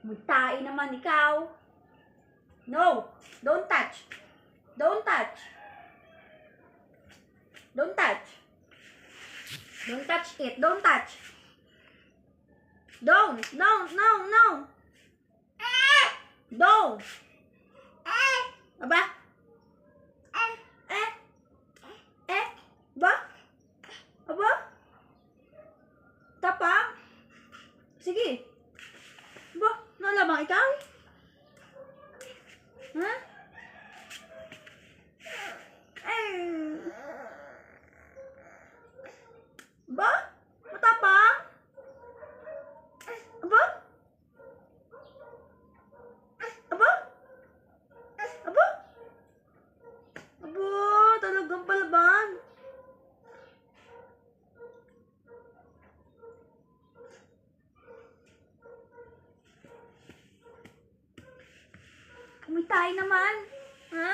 Magtae naman ikaw. No! Don't touch. Don't touch. Don't touch. Don't touch it. Don't touch. Don't. No. Don't. Aba? Ba? Aba? Tapang? Sige. Ba? Nalamang ikaw? Ha? Ba? Matapang? Aba? Aba? Aba? Aba, talagang palaban. Kumitay naman. Ha?